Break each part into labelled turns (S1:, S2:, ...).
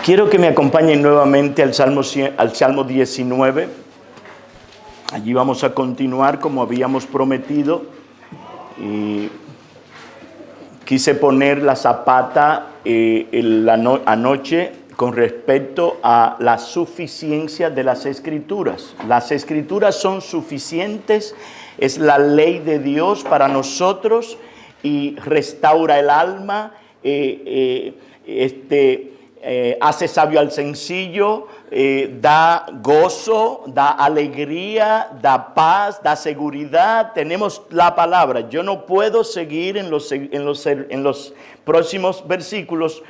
S1: Quiero que me acompañen nuevamente al Salmo 19. Allí vamos a continuar como habíamos prometido. Y quise poner la zapata anoche con respecto a la suficiencia de las Escrituras. Las Escrituras son suficientes, es la ley de Dios para nosotros y restaura el alma, hace sabio al sencillo, da gozo, da alegría, da paz, da seguridad. Tenemos la palabra. Yo no puedo seguir en los próximos versículos,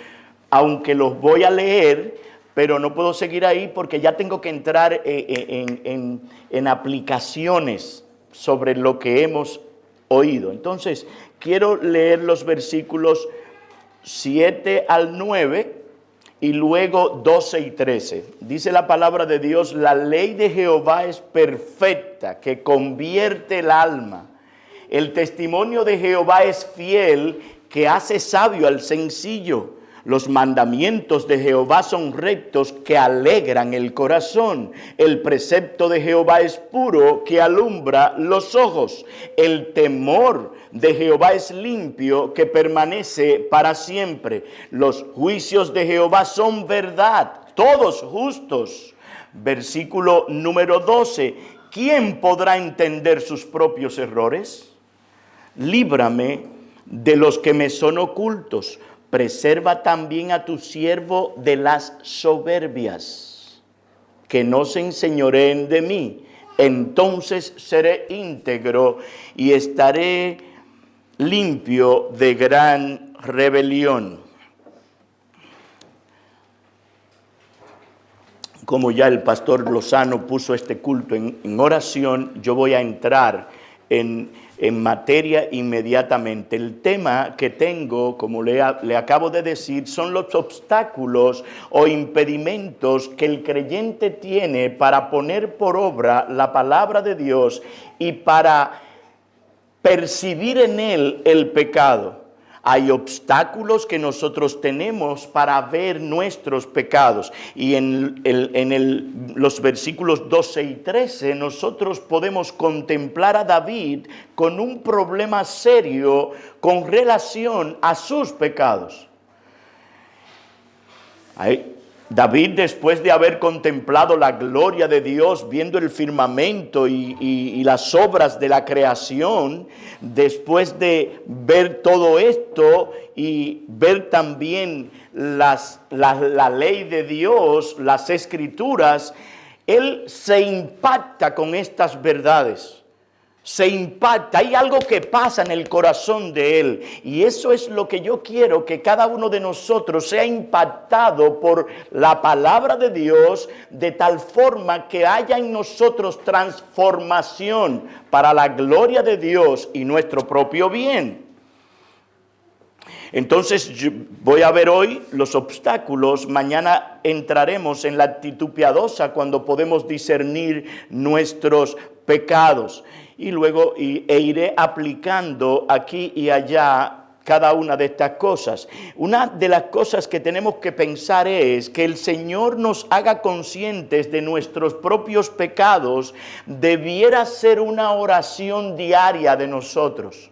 S1: aunque los voy a leer, pero no puedo seguir ahí porque ya tengo que entrar en aplicaciones sobre lo que hemos oído. Entonces, quiero leer los versículos 7 al 9 y luego 12 y 13. Dice la palabra de Dios: la ley de Jehová es perfecta, que convierte el alma. El testimonio de Jehová es fiel, que hace sabio al sencillo. Los mandamientos de Jehová son rectos, que alegran el corazón. El precepto de Jehová es puro, que alumbra los ojos. El temor de Jehová es limpio, que permanece para siempre. Los juicios de Jehová son verdad, todos justos. Versículo número 12. ¿Quién podrá entender sus propios errores? Líbrame de los que me son ocultos. Preserva también a tu siervo de las soberbias, que no se enseñoreen de mí. Entonces seré íntegro y estaré limpio de gran rebelión. Como ya el pastor Lozano puso este culto en oración, yo voy a entrar en materia inmediatamente. El tema que tengo, como le acabo de decir, son los obstáculos o impedimentos que el creyente tiene para poner por obra la palabra de Dios y para percibir en él el pecado. Hay obstáculos que nosotros tenemos para ver nuestros pecados. Y en los versículos 12 y 13 nosotros podemos contemplar a David con un problema serio con relación a sus pecados. David, después de haber contemplado la gloria de Dios, viendo el firmamento y las obras de la creación, después de ver todo esto y ver también la ley de Dios, las Escrituras, él se impacta con estas verdades. Se impacta, hay algo que pasa en el corazón de él, y eso es lo que yo quiero, que cada uno de nosotros sea impactado por la palabra de Dios, de tal forma que haya en nosotros transformación para la gloria de Dios y nuestro propio bien. Entonces voy a ver hoy los obstáculos. Mañana entraremos en la actitud piadosa, cuando podemos discernir nuestros pecados. Y luego iré aplicando aquí y allá cada una de estas cosas. Una de las cosas que tenemos que pensar es que el Señor nos haga conscientes de nuestros propios pecados. Debiera ser una oración diaria de nosotros.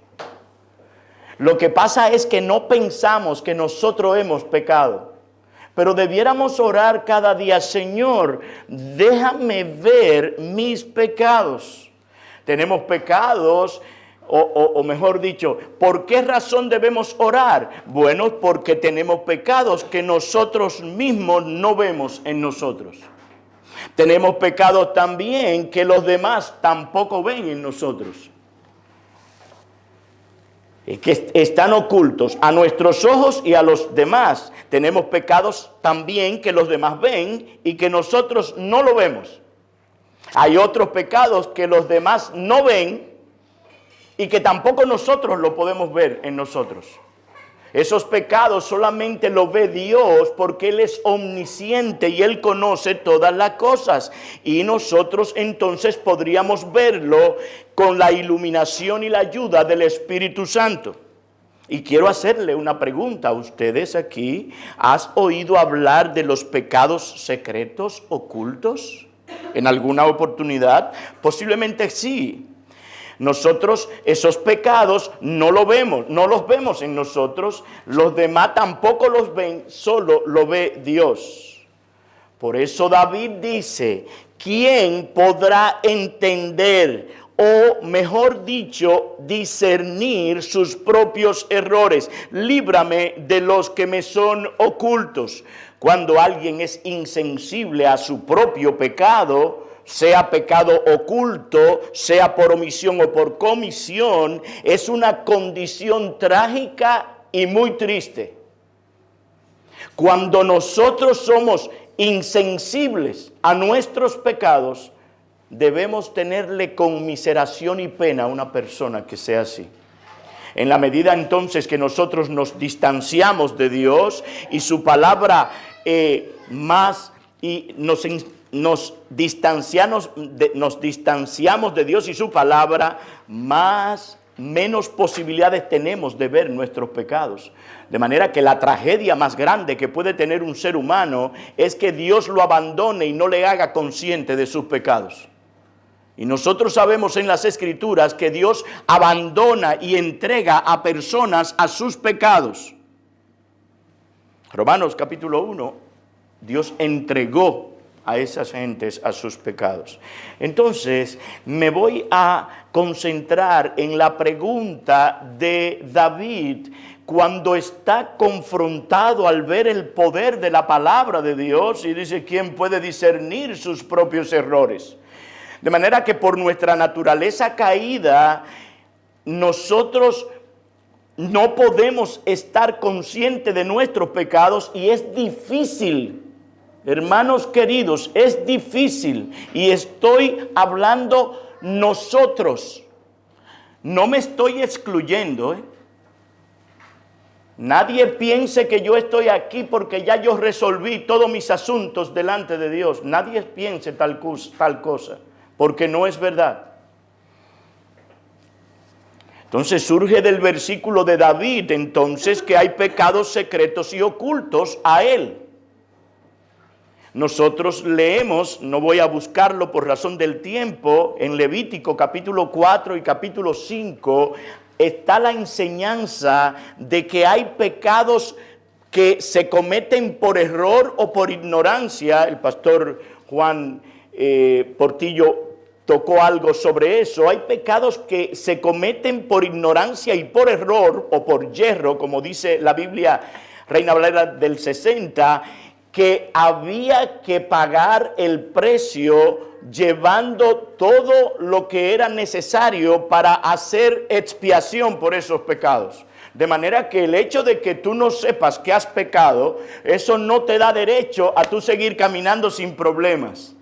S1: Lo que pasa es que no pensamos que nosotros hemos pecado. Pero debiéramos orar cada día: Señor, déjame ver mis pecados. Tenemos pecados, o mejor dicho, ¿por qué razón debemos orar? Bueno, porque tenemos pecados que nosotros mismos no vemos en nosotros. Tenemos pecados también que los demás tampoco ven en nosotros, que están ocultos a nuestros ojos y a los demás. Tenemos pecados también que los demás ven y que nosotros no lo vemos. Hay otros pecados que los demás no ven y que tampoco nosotros lo podemos ver en nosotros. Esos pecados solamente los ve Dios, porque Él es omnisciente y Él conoce todas las cosas. Y nosotros entonces podríamos verlo con la iluminación y la ayuda del Espíritu Santo. Y quiero hacerle una pregunta a ustedes aquí. ¿Has oído hablar de los pecados secretos ocultos en alguna oportunidad? Posiblemente sí. Nosotros esos pecados no los vemos en nosotros. Los demás tampoco los ven, solo lo ve Dios. Por eso David dice, ¿quién podrá entender o mejor dicho, discernir sus propios errores? Líbrame de los que me son ocultos. Cuando alguien es insensible a su propio pecado, sea pecado oculto, sea por omisión o por comisión, es una condición trágica y muy triste. Cuando nosotros somos insensibles a nuestros pecados, debemos tenerle conmiseración y pena a una persona que sea así. En la medida entonces que nosotros nos distanciamos de Dios y su palabra nos distanciamos de Dios y su palabra, menos posibilidades tenemos de ver nuestros pecados. De manera que la tragedia más grande que puede tener un ser humano es que Dios lo abandone y no le haga consciente de sus pecados. Y nosotros sabemos en las Escrituras que Dios abandona y entrega a personas a sus pecados. Romanos capítulo 1, Dios entregó a esas gentes a sus pecados. Entonces, me voy a concentrar en la pregunta de David cuando está confrontado al ver el poder de la palabra de Dios y dice, ¿quién puede discernir sus propios errores? De manera que por nuestra naturaleza caída, nosotros no podemos estar conscientes de nuestros pecados y es difícil. Hermanos queridos, es difícil y estoy hablando nosotros. No me estoy excluyendo. Nadie piense que yo estoy aquí porque ya yo resolví todos mis asuntos delante de Dios. Nadie piense tal cosa, porque no es verdad. Entonces surge del versículo de David, entonces, que hay pecados secretos y ocultos a él. Nosotros leemos, no voy a buscarlo por razón del tiempo, en Levítico capítulo 4 y capítulo 5, está la enseñanza de que hay pecados que se cometen por error o por ignorancia. El pastor Juan Portillo tocó algo sobre eso. Hay pecados que se cometen por ignorancia y por error o por yerro, como dice la Biblia Reina Valera del 60, que había que pagar el precio llevando todo lo que era necesario para hacer expiación por esos pecados. De manera que el hecho de que tú no sepas que has pecado, eso no te da derecho a tú seguir caminando sin problemas.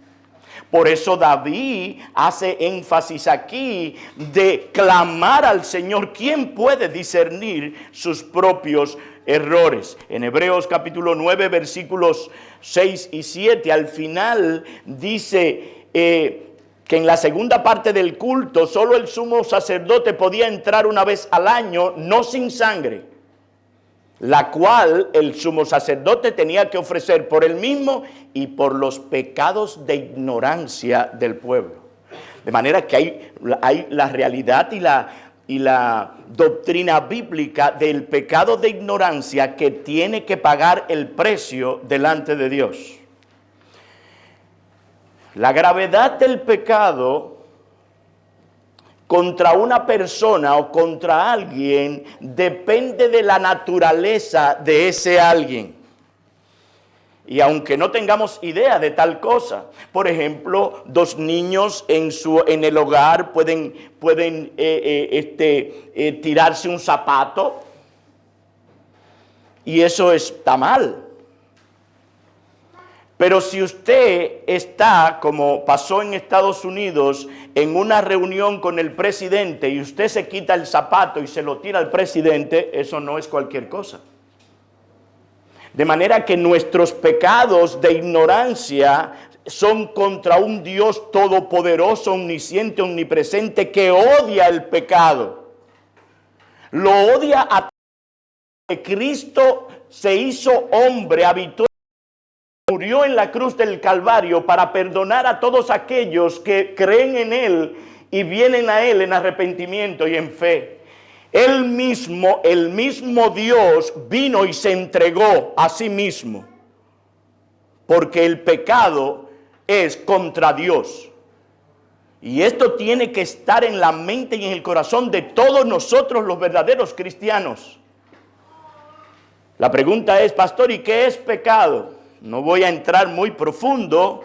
S1: Por eso David hace énfasis aquí de clamar al Señor. ¿Quién puede discernir sus propios errores? En Hebreos capítulo 9 versículos 6 y 7 al final dice que en la segunda parte del culto solo el sumo sacerdote podía entrar una vez al año, no sin sangre, la cual el sumo sacerdote tenía que ofrecer por él mismo y por los pecados de ignorancia del pueblo. De manera que hay la realidad y la doctrina bíblica del pecado de ignorancia que tiene que pagar el precio delante de Dios. La gravedad del pecado contra una persona o contra alguien depende de la naturaleza de ese alguien. Y aunque no tengamos idea de tal cosa, por ejemplo, dos niños en el hogar pueden tirarse un zapato y eso está mal. Pero si usted está, como pasó en Estados Unidos, en una reunión con el presidente y usted se quita el zapato y se lo tira al presidente, eso no es cualquier cosa. De manera que nuestros pecados de ignorancia son contra un Dios todopoderoso, omnisciente, omnipresente, que odia el pecado. Lo odia a que Cristo se hizo hombre, habitó, murió en la cruz del Calvario para perdonar a todos aquellos que creen en Él y vienen a Él en arrepentimiento y en fe. Él mismo, el mismo Dios, vino y se entregó a sí mismo, porque el pecado es contra Dios. Y esto tiene que estar en la mente y en el corazón de todos nosotros los verdaderos cristianos. La pregunta es, pastor, ¿y qué es pecado? No voy a entrar muy profundo,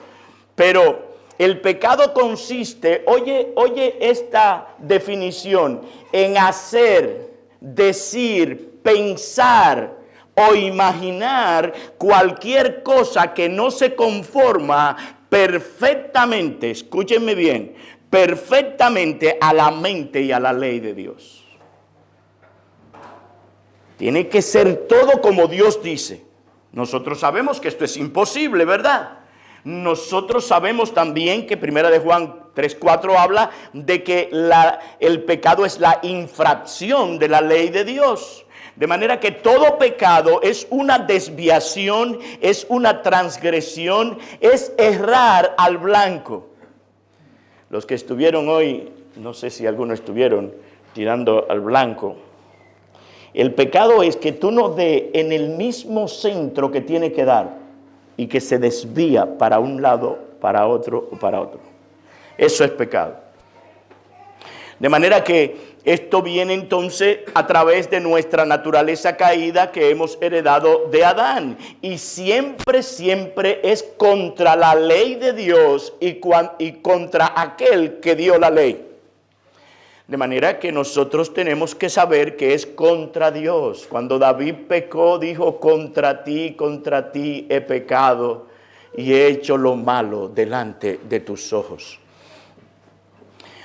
S1: pero el pecado consiste, oye esta definición, en hacer, decir, pensar o imaginar cualquier cosa que no se conforma perfectamente, escúchenme bien, perfectamente a la mente y a la ley de Dios. Tiene que ser todo como Dios dice. Nosotros sabemos que esto es imposible, ¿verdad? Nosotros sabemos también que 1 de Juan 3:4 habla de que el pecado es la infracción de la ley de Dios. De manera que todo pecado es una desviación, es una transgresión, es errar al blanco. Los que estuvieron hoy, no sé si algunos estuvieron tirando al blanco. El pecado es que tú no des en el mismo centro que tiene que dar y que se desvía para un lado, para otro o para otro. Eso es pecado. De manera que esto viene entonces a través de nuestra naturaleza caída que hemos heredado de Adán. Y siempre es contra la ley de Dios y contra aquel que dio la ley. De manera que nosotros tenemos que saber que es contra Dios. Cuando David pecó, dijo, contra ti he pecado y he hecho lo malo delante de tus ojos.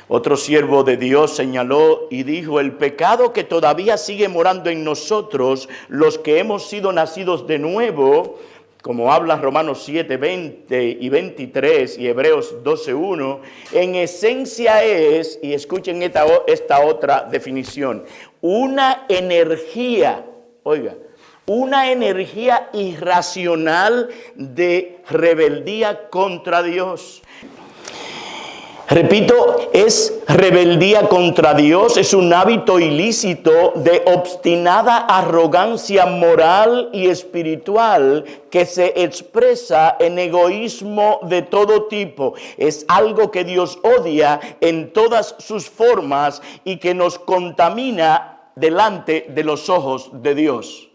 S1: Otro siervo de Dios señaló y dijo, el pecado que todavía sigue morando en nosotros, los que hemos sido nacidos de nuevo, como habla Romanos 7, 20 y 23 y Hebreos 12, 1, en esencia es, y escuchen esta otra definición, una energía, una energía irracional de rebeldía contra Dios. Repito, es rebeldía contra Dios, es un hábito ilícito de obstinada arrogancia moral y espiritual que se expresa en egoísmo de todo tipo. Es algo que Dios odia en todas sus formas y que nos contamina delante de los ojos de Dios.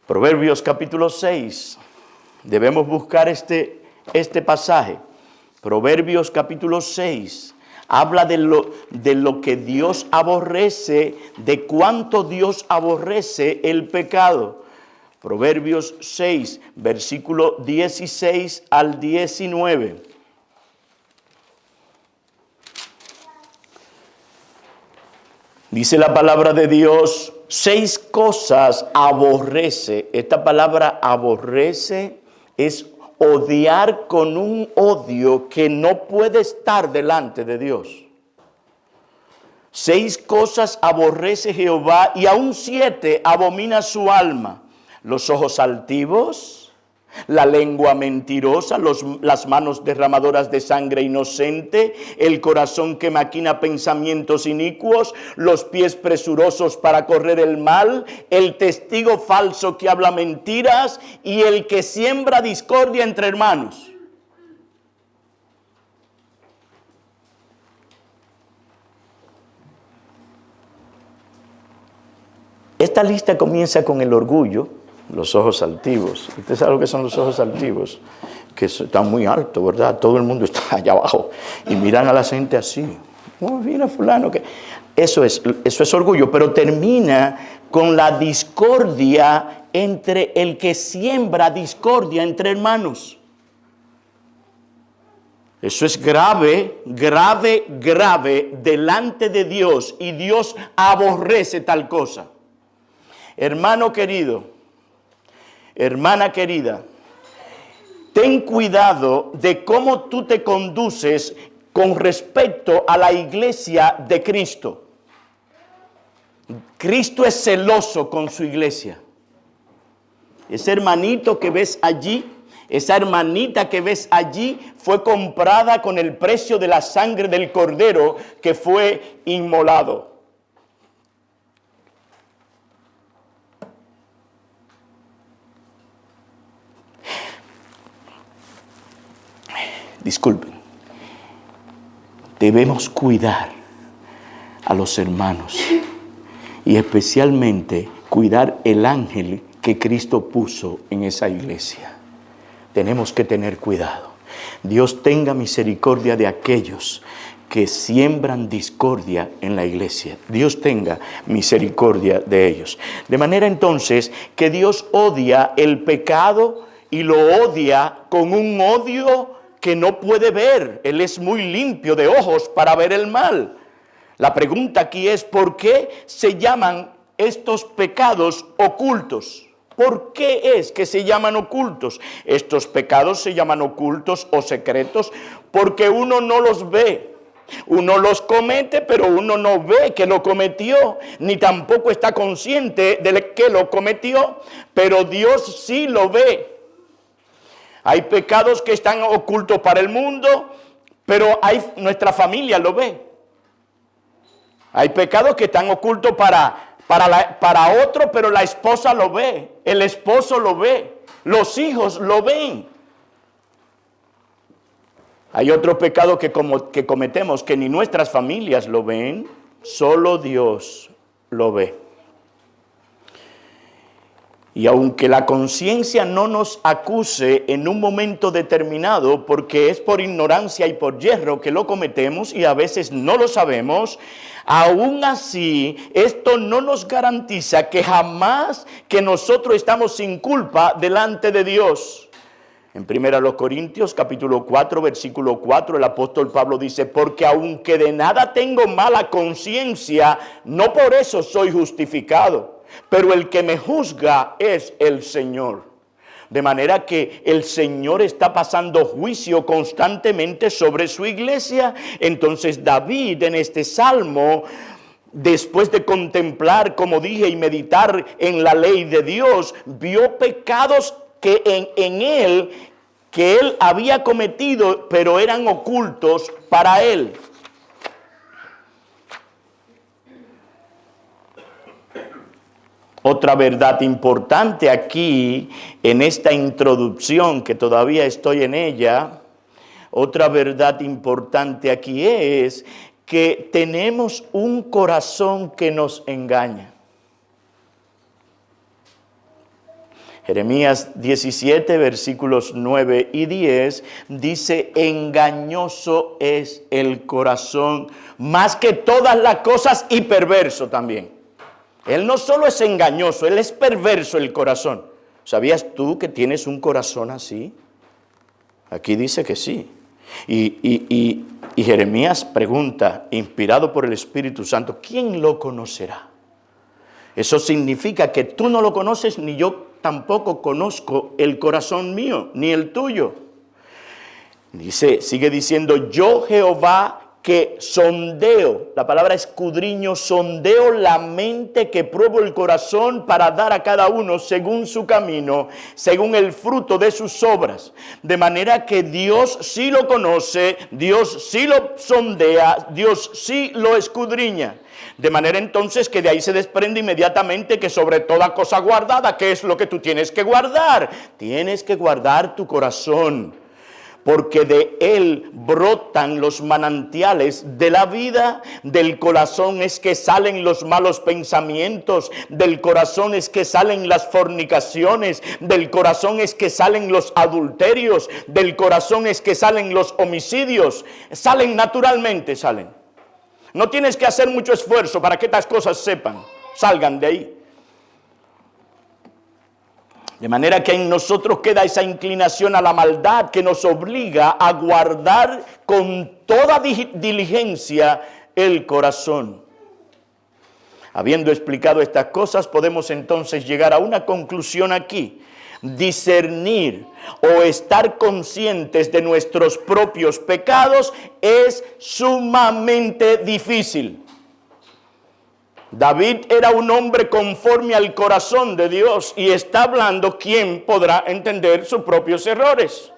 S1: Proverbios capítulo 6. Debemos buscar este pasaje. Proverbios capítulo 6 habla de lo que Dios aborrece, de cuánto Dios aborrece el pecado. Proverbios 6, versículo 16 al 19. Dice la palabra de Dios, 6 cosas aborrece. Esta palabra aborrece es odiar con un odio que no puede estar delante de Dios. 6 cosas aborrece Jehová y aún 7 abomina su alma. Los ojos altivos, la lengua mentirosa, las manos derramadoras de sangre inocente, el corazón que maquina pensamientos inicuos, los pies presurosos para correr el mal, el testigo falso que habla mentiras y el que siembra discordia entre hermanos. Esta lista comienza con el orgullo. Los ojos altivos. ¿Usted sabe lo que son los ojos altivos? Que están muy altos, ¿verdad? Todo el mundo está allá abajo y miran a la gente así. Oh, mira fulano que... Eso es orgullo, pero termina con la discordia entre el que siembra discordia entre hermanos. Eso es grave delante de Dios y Dios aborrece tal cosa. Hermano querido, hermana querida, ten cuidado de cómo tú te conduces con respecto a la iglesia de Cristo. Cristo es celoso con su iglesia. Ese hermanito que ves allí, esa hermanita que ves allí, fue comprada con el precio de la sangre del Cordero que fue inmolado. Disculpen. Debemos cuidar a los hermanos y especialmente cuidar el ángel que Cristo puso en esa iglesia. Tenemos que tener cuidado. Dios tenga misericordia de aquellos que siembran discordia en la iglesia. Dios tenga misericordia de ellos. De manera entonces que Dios odia el pecado y lo odia con un odio que no puede ver. Él es muy limpio de ojos para ver el mal. La pregunta aquí es, ¿por qué se llaman estos pecados ocultos? ¿Por qué es que se llaman ocultos? Estos pecados se llaman ocultos o secretos porque uno no los ve. Uno los comete, pero uno no ve que lo cometió, ni tampoco está consciente de que lo cometió, pero Dios sí lo ve. Hay pecados que están ocultos para el mundo, pero nuestra familia lo ve. Hay pecados que están ocultos para otro, pero la esposa lo ve, el esposo lo ve, los hijos lo ven. Hay otros pecados que cometemos que ni nuestras familias lo ven, solo Dios lo ve. Y aunque la conciencia no nos acuse en un momento determinado, porque es por ignorancia y por yerro que lo cometemos y a veces no lo sabemos, aún así esto no nos garantiza que jamás que nosotros estamos sin culpa delante de Dios. En 1 Corintios capítulo 4 versículo 4 el apóstol Pablo dice: porque aunque de nada tengo mala conciencia, no por eso soy justificado. Pero el que me juzga es el Señor. De manera que el Señor está pasando juicio constantemente sobre su iglesia. Entonces David en este salmo, después de contemplar, como dije, y meditar en la ley de Dios, vio pecados que en él, que él había cometido, pero eran ocultos para él. Otra verdad importante aquí, en esta introducción que todavía estoy en ella, otra verdad importante aquí es que tenemos un corazón que nos engaña. Jeremías 17, versículos 9 y 10, dice: engañoso es el corazón, más que todas las cosas, y perverso también. Él no solo es engañoso, él es perverso el corazón. ¿Sabías tú que tienes un corazón así? Aquí dice que sí. Y Jeremías pregunta, inspirado por el Espíritu Santo, ¿quién lo conocerá? Eso significa que tú no lo conoces, ni yo tampoco conozco el corazón mío, ni el tuyo. Sigue diciendo: yo Jehová que sondeo, la palabra escudriño, sondeo la mente, que pruebo el corazón para dar a cada uno según su camino, según el fruto de sus obras. De manera que Dios sí lo conoce, Dios sí lo sondea, Dios sí lo escudriña. De manera entonces que de ahí se desprende inmediatamente que sobre toda cosa guardada, ¿qué es lo que tú tienes que guardar? Tienes que guardar tu corazón, porque de él brotan los manantiales de la vida. Del corazón es que salen los malos pensamientos, del corazón es que salen las fornicaciones, del corazón es que salen los adulterios, del corazón es que salen los homicidios. Salen naturalmente, salen. No tienes que hacer mucho esfuerzo para que estas cosas salgan de ahí. De manera que en nosotros queda esa inclinación a la maldad que nos obliga a guardar con toda diligencia el corazón. Habiendo explicado estas cosas, podemos entonces llegar a una conclusión aquí. Discernir o estar conscientes de nuestros propios pecados es sumamente difícil. David era un hombre conforme al corazón de Dios y está hablando quien podrá entender sus propios errores.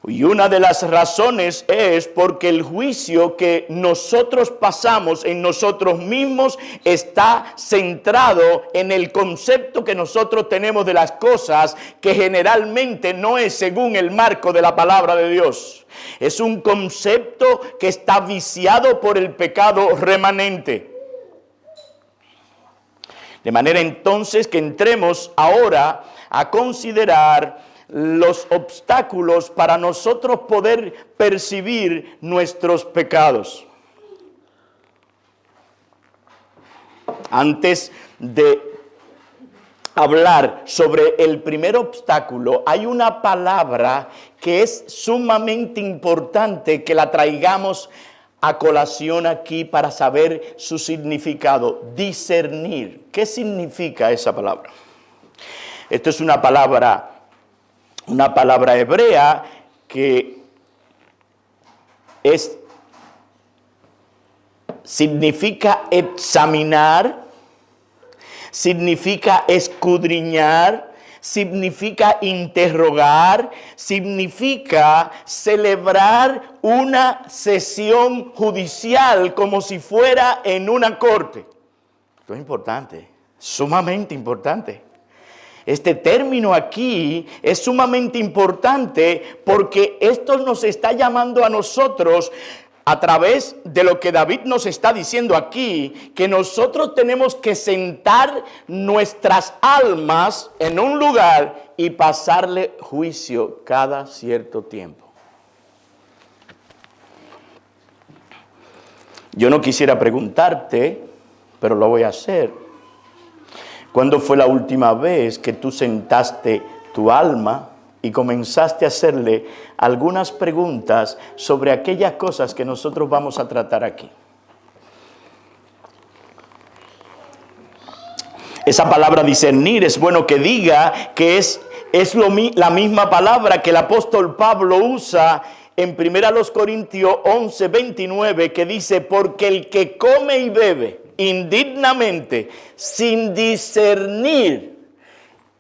S1: Y una de las razones es porque el juicio que nosotros pasamos en nosotros mismos está centrado en el concepto que nosotros tenemos de las cosas, que generalmente no es según el marco de la palabra de Dios. Es un concepto que está viciado por el pecado remanente. De manera entonces que entremos ahora a considerar los obstáculos para nosotros poder percibir nuestros pecados. Antes de hablar sobre el primer obstáculo, hay una palabra que es sumamente importante que la traigamos a colación aquí para saber su significado. Discernir. ¿Qué significa esa palabra? Esto es una palabra hebrea que significa examinar, significa escudriñar, significa interrogar, significa celebrar una sesión judicial como si fuera en una corte. Esto es importante, sumamente importante. Este término aquí es sumamente importante porque esto nos está llamando a nosotros a través de lo que David nos está diciendo aquí, que nosotros tenemos que sentar nuestras almas en un lugar y pasarle juicio cada cierto tiempo. Yo no quisiera preguntarte, pero lo voy a hacer. ¿Cuándo fue la última vez que tú sentaste tu alma y comenzaste a hacerle algunas preguntas sobre aquellas cosas que nosotros vamos a tratar aquí? Esa palabra discernir es bueno que diga que es la misma palabra que el apóstol Pablo usa en 1 Corintios 11:29, que dice: porque el que come y bebe indignamente, sin discernir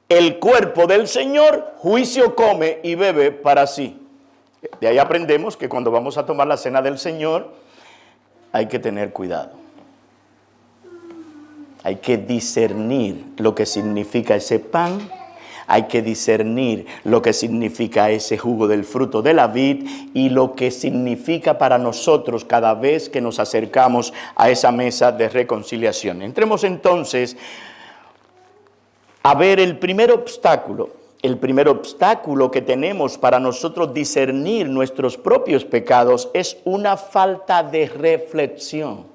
S1: el cuerpo del Señor, juicio come y bebe para sí. De ahí aprendemos que cuando vamos a tomar la cena del Señor, hay que tener cuidado. Hay que discernir lo que significa ese pan. Hay que discernir lo que significa ese jugo del fruto de la vid y lo que significa para nosotros cada vez que nos acercamos a esa mesa de reconciliación. Entremos entonces a ver el primer obstáculo. El primer obstáculo que tenemos para nosotros discernir nuestros propios pecados es una falta de reflexión.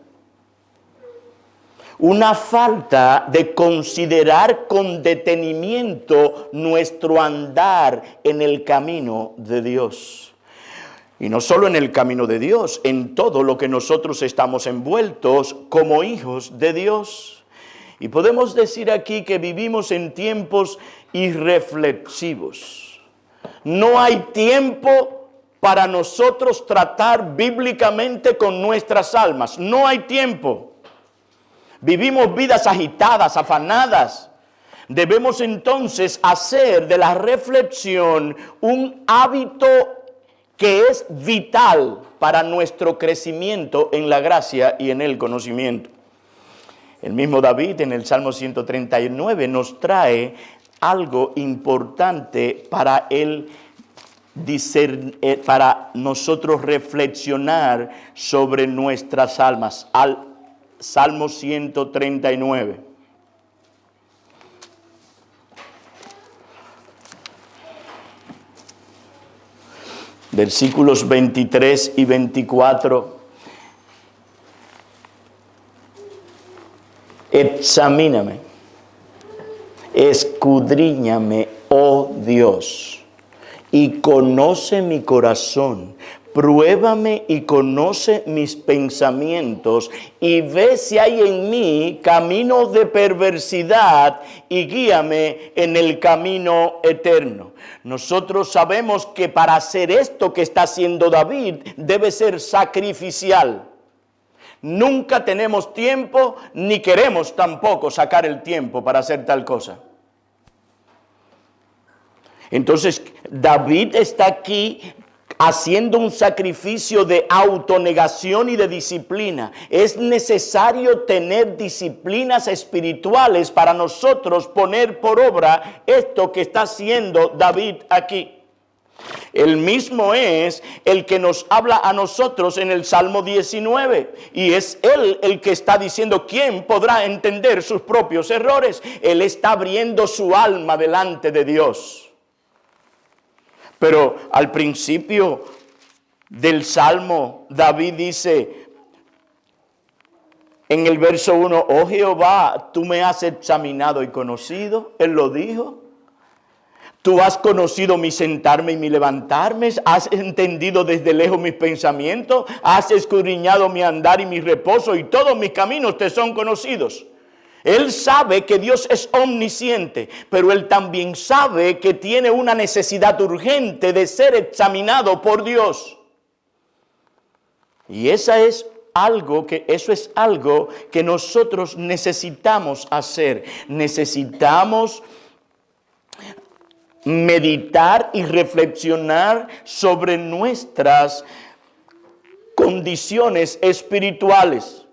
S1: Una falta de considerar con detenimiento nuestro andar en el camino de Dios. Y no solo en el camino de Dios, en todo lo que nosotros estamos envueltos como hijos de Dios. Y podemos decir aquí que vivimos en tiempos irreflexivos. No hay tiempo para nosotros tratar bíblicamente con nuestras almas. No hay tiempo. Vivimos vidas agitadas, afanadas. Debemos entonces hacer de la reflexión un hábito que es vital para nuestro crecimiento en la gracia y en el conocimiento. El mismo David en el Salmo 139 nos trae algo importante para para nosotros reflexionar sobre nuestras almas. Salmo 139. Versículos 23 y 24. Examíname, escudriñame, oh Dios, y conoce mi corazón. Pruébame y conoce mis pensamientos y ve si hay en mí camino de perversidad y guíame en el camino eterno. Nosotros sabemos que para hacer esto que está haciendo David debe ser sacrificial. Nunca tenemos tiempo, ni queremos tampoco sacar el tiempo para hacer tal cosa. Entonces, David está aquí haciendo un sacrificio de autonegación y de disciplina. Es necesario tener disciplinas espirituales para nosotros poner por obra esto que está haciendo David aquí. El mismo es el que nos habla a nosotros en el Salmo 19. Y es Él el que está diciendo, ¿quién podrá entender sus propios errores? Él está abriendo su alma delante de Dios. Pero al principio del Salmo, David dice en el verso 1, oh Jehová, tú me has examinado y conocido. Él lo dijo. Tú has conocido mi sentarme y mi levantarme, has entendido desde lejos mis pensamientos, has escudriñado mi andar y mi reposo, y todos mis caminos te son conocidos. Él sabe que Dios es omnisciente, pero él también sabe que tiene una necesidad urgente de ser examinado por Dios. Y eso es algo que nosotros necesitamos hacer. Necesitamos meditar y reflexionar sobre nuestras condiciones espirituales.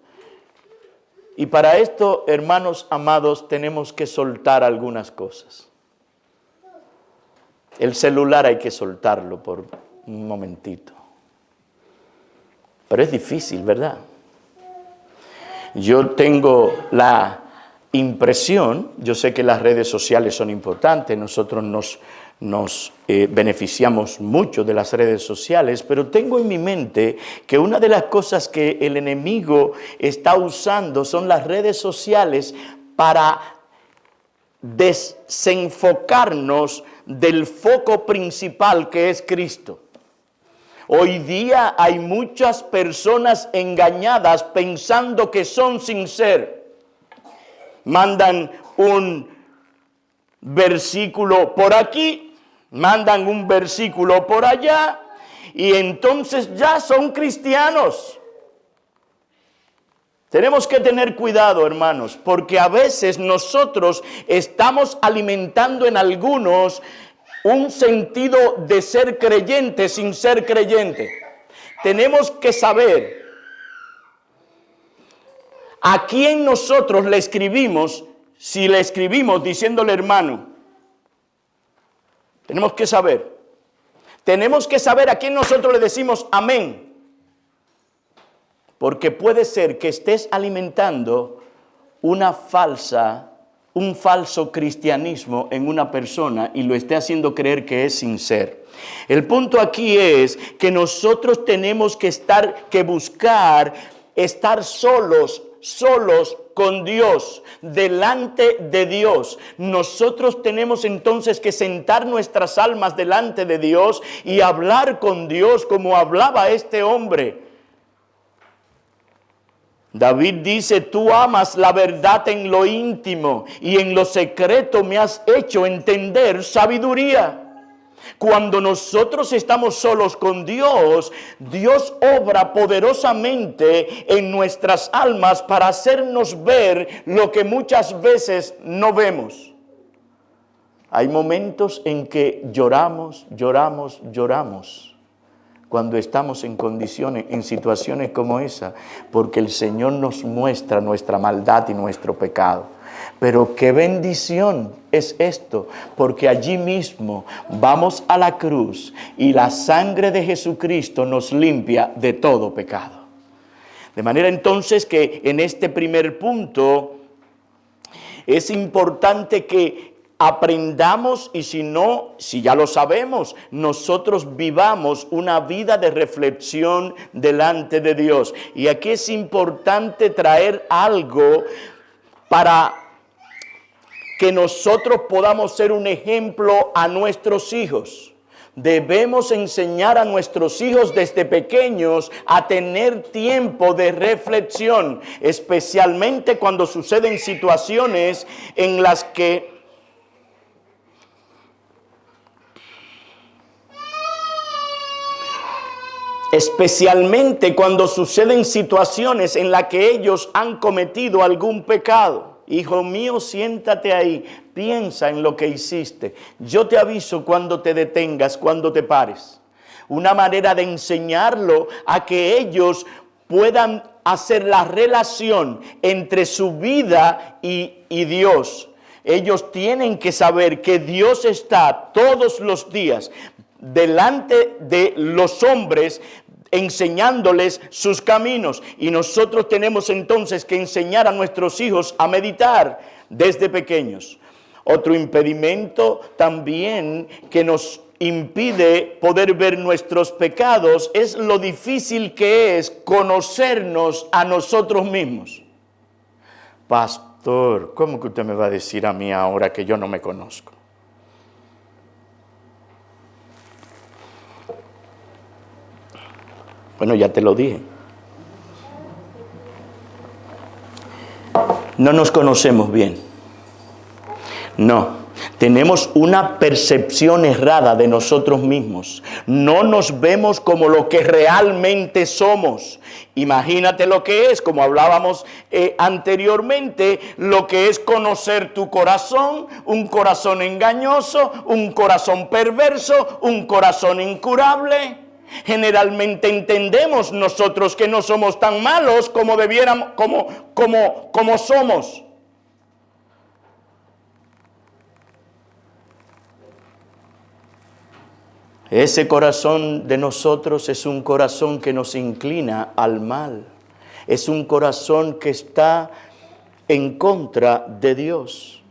S1: Y para esto, hermanos amados, tenemos que soltar algunas cosas. El celular hay que soltarlo por un momentito. Pero es difícil, ¿verdad? Yo tengo la impresión, yo sé que las redes sociales son importantes, nosotros nos beneficiamos mucho de las redes sociales, pero tengo en mi mente que una de las cosas que el enemigo está usando son las redes sociales para desenfocarnos del foco principal que es Cristo. Hoy día hay muchas personas engañadas pensando que son sin ser. Mandan un versículo por aquí, mandan un versículo por allá, y entonces ya son cristianos. Tenemos que tener cuidado, hermanos, porque a veces nosotros estamos alimentando en algunos un sentido de ser creyente sin ser creyente. Tenemos que saber a quién nosotros le escribimos, si le escribimos diciéndole hermano. Tenemos que saber. Tenemos que saber a quién nosotros le decimos amén. Porque puede ser que estés alimentando un falso cristianismo en una persona y lo esté haciendo creer que es sin ser. El punto aquí es que nosotros tenemos que buscar estar solos con Dios, delante de Dios. Nosotros tenemos entonces que sentar nuestras almas delante de Dios y hablar con Dios como hablaba este hombre. David dice, tú amas la verdad en lo íntimo y en lo secreto me has hecho entender sabiduría. Cuando nosotros estamos solos con Dios, Dios obra poderosamente en nuestras almas para hacernos ver lo que muchas veces no vemos. Hay momentos en que lloramos cuando estamos en condiciones, en situaciones como esa, porque el Señor nos muestra nuestra maldad y nuestro pecado. Pero qué bendición es esto, porque allí mismo vamos a la cruz y la sangre de Jesucristo nos limpia de todo pecado. De manera entonces que en este primer punto es importante que aprendamos, y si ya lo sabemos, nosotros vivamos una vida de reflexión delante de Dios. Y aquí es importante traer algo para que nosotros podamos ser un ejemplo a nuestros hijos. Debemos enseñar a nuestros hijos desde pequeños a tener tiempo de reflexión, especialmente cuando suceden situaciones en las que especialmente cuando suceden situaciones en las que ellos han cometido algún pecado. Hijo mío, siéntate ahí, piensa en lo que hiciste. Yo te aviso cuando te detengas, cuando te pares. Una manera de enseñarlo a que ellos puedan hacer la relación entre su vida y Dios. Ellos tienen que saber que Dios está todos los días delante de los hombres, enseñándoles sus caminos. Y nosotros tenemos entonces que enseñar a nuestros hijos a meditar desde pequeños. Otro impedimento también que nos impide poder ver nuestros pecados es lo difícil que es conocernos a nosotros mismos. Pastor, ¿cómo que usted me va a decir a mí ahora que yo no me conozco? Bueno, ya te lo dije. No nos conocemos bien. No. Tenemos una percepción errada de nosotros mismos. No nos vemos como lo que realmente somos. Imagínate lo que es, como hablábamos anteriormente, lo que es conocer tu corazón, un corazón engañoso, un corazón perverso, un corazón incurable. Generalmente entendemos nosotros que no somos tan malos como debiéramos, como somos. Ese corazón de nosotros es un corazón que nos inclina al mal. Es un corazón que está en contra de Dios.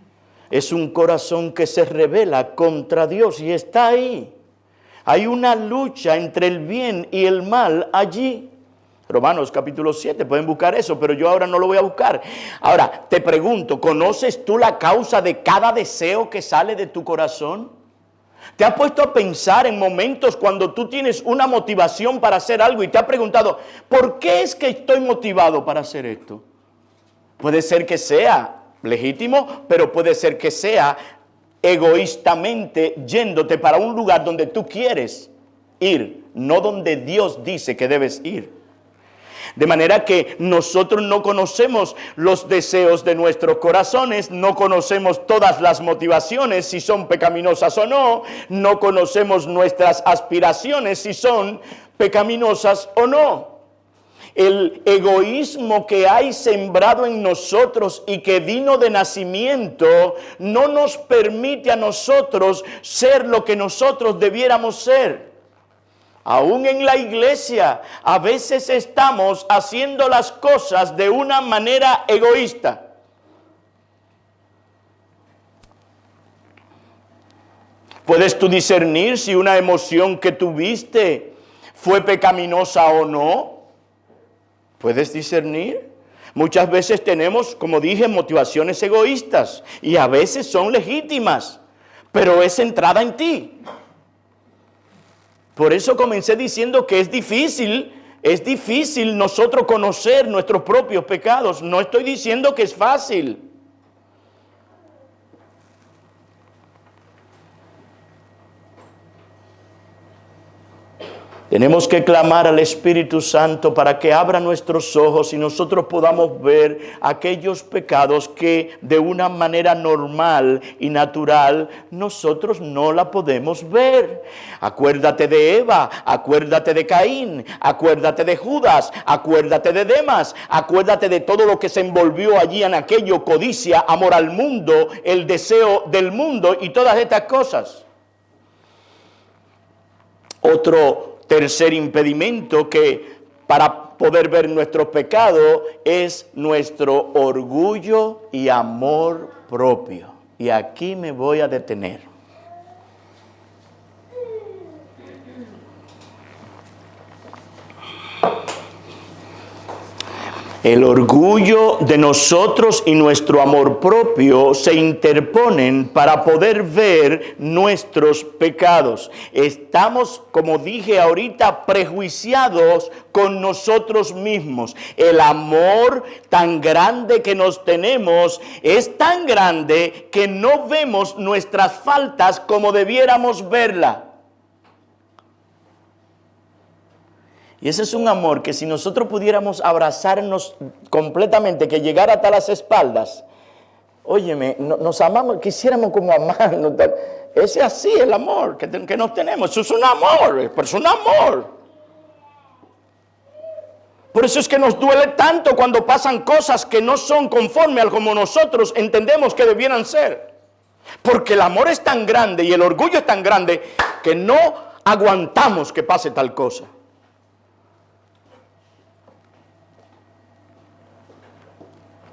S1: Es un corazón que se rebela contra Dios y está ahí. Hay una lucha entre el bien y el mal allí. Romanos capítulo 7, pueden buscar eso, pero yo ahora no lo voy a buscar. Ahora, te pregunto, ¿conoces tú la causa de cada deseo que sale de tu corazón? ¿Te has puesto a pensar en momentos cuando tú tienes una motivación para hacer algo y te has preguntado, ¿por qué es que estoy motivado para hacer esto? Puede ser que sea legítimo, pero puede ser que sea egoístamente yéndote para un lugar donde tú quieres ir, no donde Dios dice que debes ir. De manera que nosotros no conocemos los deseos de nuestros corazones, no conocemos todas las motivaciones, si son pecaminosas o no, no conocemos nuestras aspiraciones, si son pecaminosas o no. El egoísmo que hay sembrado en nosotros y que vino de nacimiento no nos permite a nosotros ser lo que nosotros debiéramos ser. Aún en la iglesia, a veces estamos haciendo las cosas de una manera egoísta. ¿Puedes tú discernir si una emoción que tuviste fue pecaminosa o no? ¿Puedes discernir? Muchas veces tenemos, como dije, motivaciones egoístas y a veces son legítimas, pero es centrada en ti. Por eso comencé diciendo que es difícil nosotros conocer nuestros propios pecados. No estoy diciendo que es fácil. Tenemos que clamar al Espíritu Santo para que abra nuestros ojos y nosotros podamos ver aquellos pecados que de una manera normal y natural nosotros no la podemos ver. Acuérdate de Eva, acuérdate de Caín, acuérdate de Judas, acuérdate de Demas, acuérdate de todo lo que se envolvió allí en aquello: codicia, amor al mundo, el deseo del mundo y todas estas cosas. Otro tercer impedimento que para poder ver nuestro pecado es nuestro orgullo y amor propio. Y aquí me voy a detener. El orgullo de nosotros y nuestro amor propio se interponen para poder ver nuestros pecados. Estamos, como dije ahorita, prejuiciados con nosotros mismos. El amor tan grande que nos tenemos es tan grande que no vemos nuestras faltas como debiéramos verla. Y ese es un amor que si nosotros pudiéramos abrazarnos completamente, que llegara hasta las espaldas, óyeme, nos amamos, quisiéramos como amarnos. Ese es así el amor que nos tenemos. Eso es un amor, pero es un amor. Por eso es que nos duele tanto cuando pasan cosas que no son conforme a como nosotros entendemos que debieran ser. Porque el amor es tan grande y el orgullo es tan grande que no aguantamos que pase tal cosa.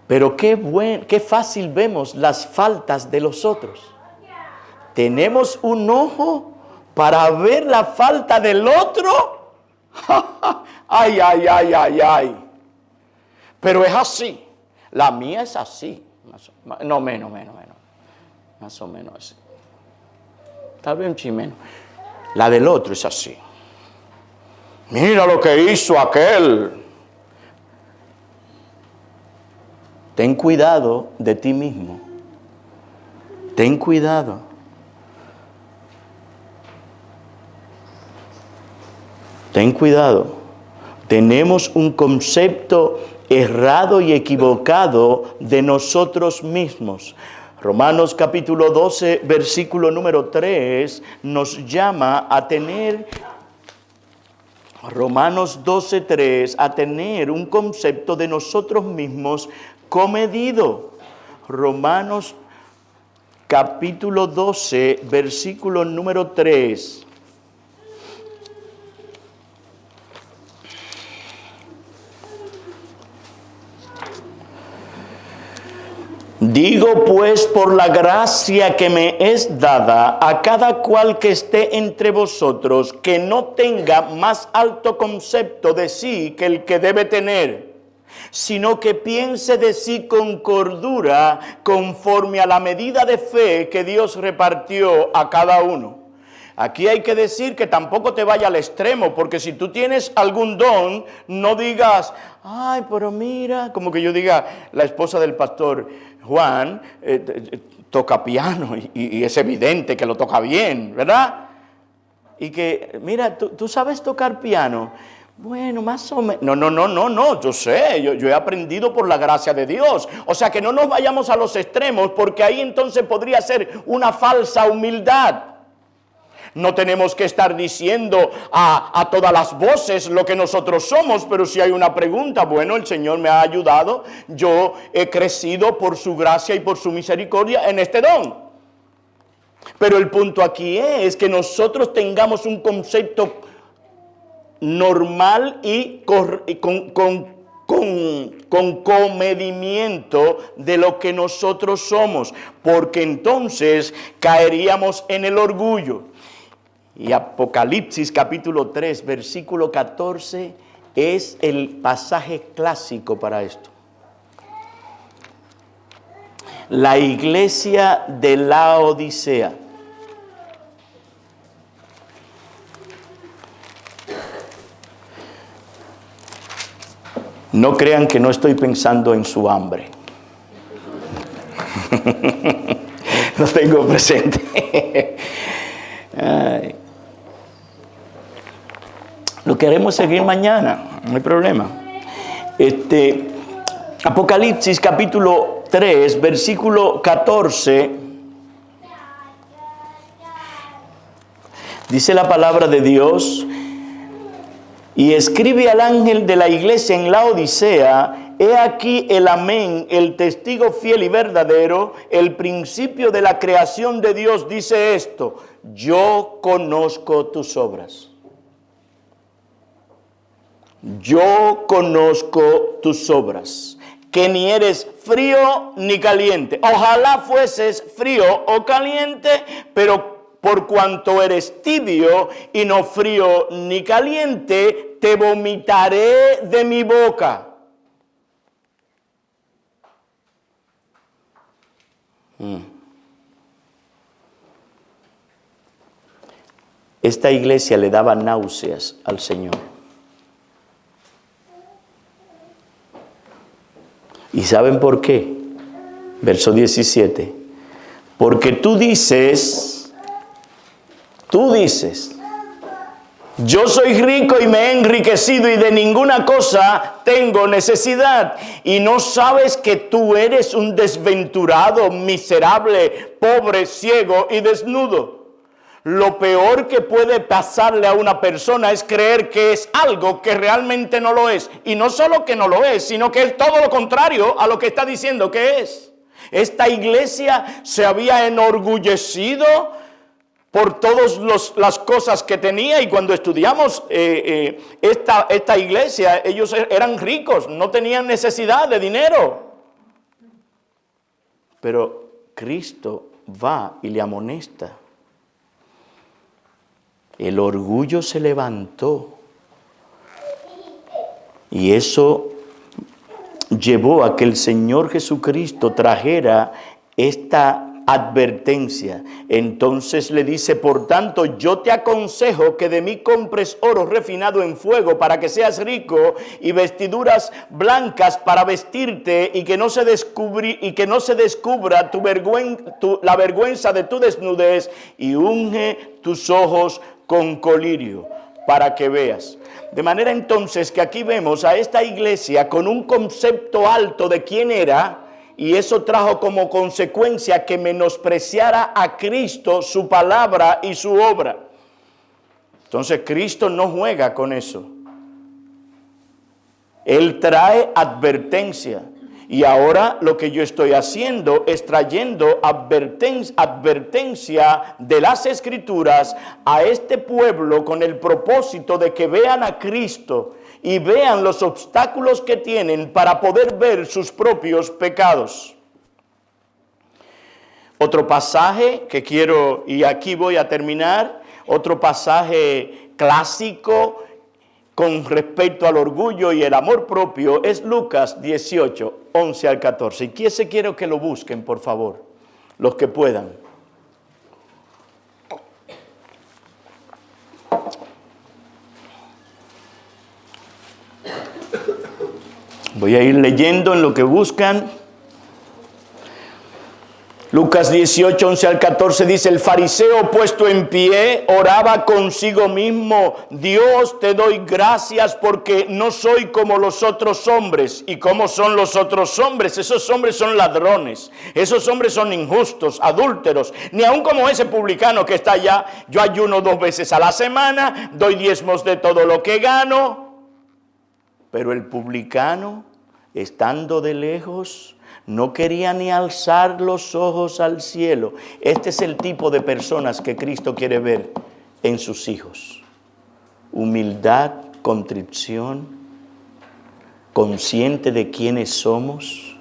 S1: Pero qué fácil vemos las faltas de los otros. Tenemos un ojo para ver la falta del otro. Ay, ay, ay, ay, ay. Pero es así. La mía es así. No, menos. Más o menos así. Tal vez un chin menos. La del otro es así. Mira lo que hizo aquel. Ten cuidado de ti mismo. Ten cuidado. Ten cuidado. Tenemos un concepto errado y equivocado de nosotros mismos. Romanos capítulo 12, versículo número 3, nos llama a tener, Romanos 12, 3, a tener un concepto de nosotros mismos comedido. Romanos capítulo 12, versículo número 3. Digo pues por la gracia que me es dada a cada cual que esté entre vosotros, que no tenga más alto concepto de sí que el que debe tener, sino que piense de sí con cordura, conforme a la medida de fe que Dios repartió a cada uno. Aquí hay que decir que tampoco te vaya al extremo, porque si tú tienes algún don, no digas, ay, pero mira, como que yo diga, la esposa del pastor Juan toca piano y es evidente que lo toca bien, ¿verdad? Y que, mira, ¿tú sabes tocar piano? Bueno, más o menos. No, yo sé, yo he aprendido por la gracia de Dios. O sea que no nos vayamos a los extremos, porque ahí entonces podría ser una falsa humildad. No tenemos que estar diciendo a todas las voces lo que nosotros somos, pero si hay una pregunta, bueno, el Señor me ha ayudado, yo he crecido por su gracia y por su misericordia en este don. Pero el punto aquí es que nosotros tengamos un concepto normal y con comedimiento de lo que nosotros somos, porque entonces caeríamos en el orgullo. Y Apocalipsis capítulo 3, versículo 14 es el pasaje clásico para esto. La iglesia de Laodicea. No crean que no estoy pensando en su hambre. Lo tengo presente. Ay. Lo queremos seguir mañana, no hay problema. Apocalipsis capítulo 3, versículo 14. Dice la palabra de Dios: y escribe al ángel de la iglesia en Laodicea, he aquí el amén, el testigo fiel y verdadero, el principio de la creación de Dios, dice esto: yo conozco tus obras. Yo conozco tus obras, que ni eres frío ni caliente. Ojalá fueses frío o caliente, pero por cuanto eres tibio y no frío ni caliente, te vomitaré de mi boca. Esta iglesia le daba náuseas al Señor. ¿Y saben por qué? Verso 17. Porque tú dices, Yo soy rico y me he enriquecido y de ninguna cosa tengo necesidad. Y no sabes que tú eres un desventurado, miserable, pobre, ciego y desnudo. Lo peor que puede pasarle a una persona es creer que es algo que realmente no lo es. Y no solo que no lo es, sino que es todo lo contrario a lo que está diciendo que es. Esta iglesia se había enorgullecido por todas las cosas que tenía, y cuando estudiamos esta iglesia, ellos eran ricos, no tenían necesidad de dinero. Pero Cristo va y le amonesta. El orgullo se levantó y eso llevó a que el Señor Jesucristo trajera esta advertencia. Entonces le dice: por tanto, yo te aconsejo que de mí compres oro refinado en fuego para que seas rico, y vestiduras blancas para vestirte, y que no se descubra la vergüenza de tu desnudez, y unge tus ojos con colirio para que veas. De manera entonces que aquí vemos a esta iglesia con un concepto alto de quién era. Y eso trajo como consecuencia que menospreciara a Cristo, su palabra y su obra. Entonces Cristo no juega con eso. Él trae advertencia. Y ahora lo que yo estoy haciendo es trayendo advertencia de las Escrituras a este pueblo con el propósito de que vean a Cristo y vean los obstáculos que tienen para poder ver sus propios pecados. Otro pasaje que quiero, y aquí voy a terminar, otro pasaje clásico con respecto al orgullo y el amor propio es Lucas 18, 11 al 14. Y ese quiero que lo busquen, por favor, los que puedan. Voy a ir leyendo en lo que buscan. Lucas 18, 11 al 14 dice: el fariseo puesto en pie oraba consigo mismo: Dios, te doy gracias porque no soy como los otros hombres. ¿Y cómo son los otros hombres? Esos hombres son ladrones, esos hombres son injustos, adúlteros, ni aun como ese publicano que está allá. Yo ayuno 2 veces a la semana, doy diezmos de todo lo que gano. Pero el publicano, estando de lejos, no quería ni alzar los ojos al cielo. Este es el tipo de personas que Cristo quiere ver en sus hijos. Humildad, contrición, consciente de quiénes somos.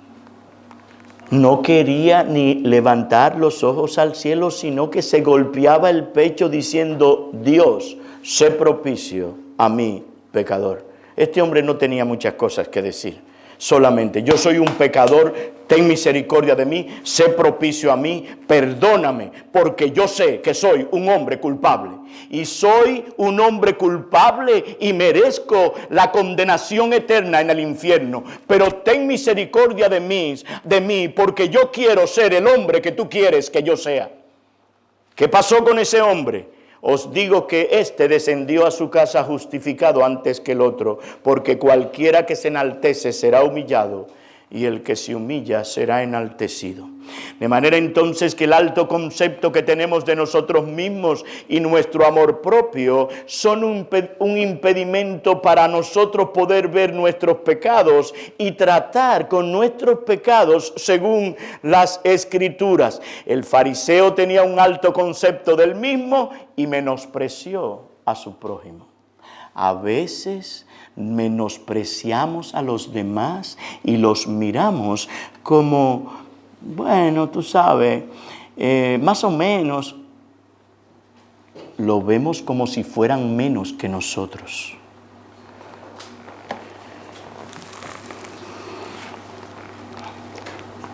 S1: No quería ni levantar los ojos al cielo, sino que se golpeaba el pecho diciendo: Dios, sé propicio a mí, pecador. Este hombre no tenía muchas cosas que decir. Solamente: yo soy un pecador, ten misericordia de mí, sé propicio a mí, perdóname, porque yo sé que soy un hombre culpable. Y soy un hombre culpable y merezco la condenación eterna en el infierno. Pero ten misericordia de mí, porque yo quiero ser el hombre que tú quieres que yo sea. ¿Qué pasó con ese hombre? Os digo que éste descendió a su casa justificado antes que el otro, porque cualquiera que se enaltece será humillado, y el que se humilla será enaltecido. De manera entonces que el alto concepto que tenemos de nosotros mismos y nuestro amor propio son un impedimento para nosotros poder ver nuestros pecados y tratar con nuestros pecados según las Escrituras. El fariseo tenía un alto concepto del mismo y menospreció a su prójimo. A veces menospreciamos a los demás y los miramos como, bueno, tú sabes, más o menos. Lo vemos como si fueran menos que nosotros.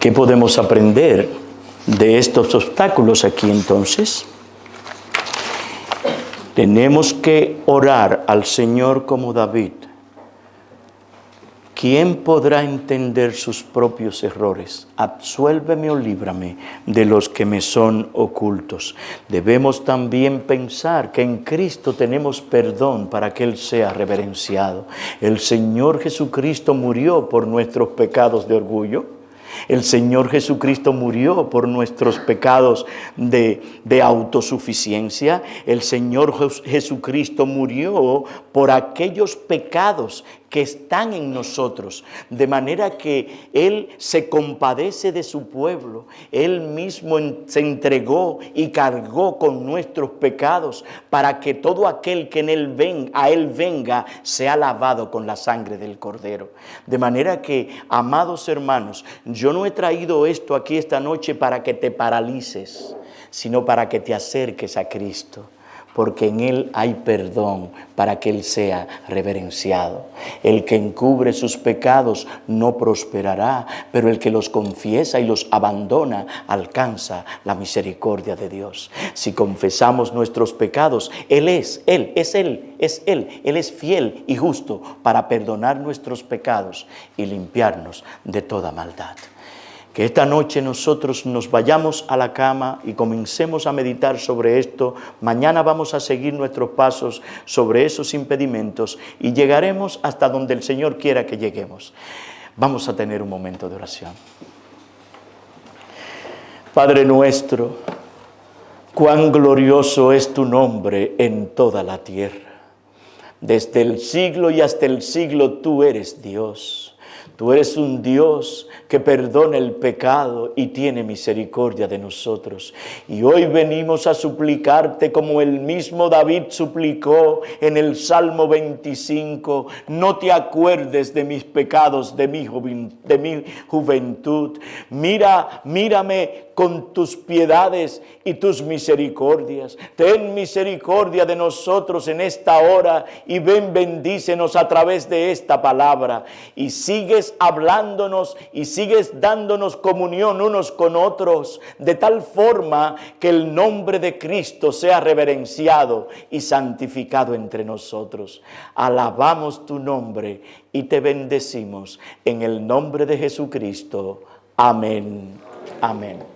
S1: ¿Qué podemos aprender de estos obstáculos aquí entonces? Tenemos que orar al Señor como David. ¿Quién podrá entender sus propios errores? Absuélveme o líbrame de los que me son ocultos. Debemos también pensar que en Cristo tenemos perdón para que Él sea reverenciado. El Señor Jesucristo murió por nuestros pecados de orgullo. El Señor Jesucristo murió por nuestros pecados de autosuficiencia. El Señor Jesucristo murió por aquellos pecados que están en nosotros, de manera que Él se compadece de su pueblo. Él mismo se entregó y cargó con nuestros pecados para que todo aquel que a Él venga sea lavado con la sangre del Cordero. De manera que, amados hermanos, yo no he traído esto aquí esta noche para que te paralices, sino para que te acerques a Cristo. Porque en Él hay perdón para que Él sea reverenciado. El que encubre sus pecados no prosperará, pero el que los confiesa y los abandona alcanza la misericordia de Dios. Si confesamos nuestros pecados, Él es fiel y justo para perdonar nuestros pecados y limpiarnos de toda maldad. Que esta noche nosotros nos vayamos a la cama y comencemos a meditar sobre esto. Mañana vamos a seguir nuestros pasos sobre esos impedimentos y llegaremos hasta donde el Señor quiera que lleguemos. Vamos a tener un momento de oración. Padre nuestro, cuán glorioso es tu nombre en toda la tierra. Desde el siglo y hasta el siglo tú eres Dios. Tú eres un Dios que perdona el pecado y tiene misericordia de nosotros. Y hoy venimos a suplicarte como el mismo David suplicó en el Salmo 25. No te acuerdes de mis pecados, de mi juventud. Mírame con tus piedades y tus misericordias. Ten misericordia de nosotros en esta hora y bendícenos a través de esta palabra. Y sigues hablándonos y sigues dándonos comunión unos con otros, de tal forma que el nombre de Cristo sea reverenciado y santificado entre nosotros. Alabamos tu nombre y te bendecimos en el nombre de Jesucristo. Amén. Amén.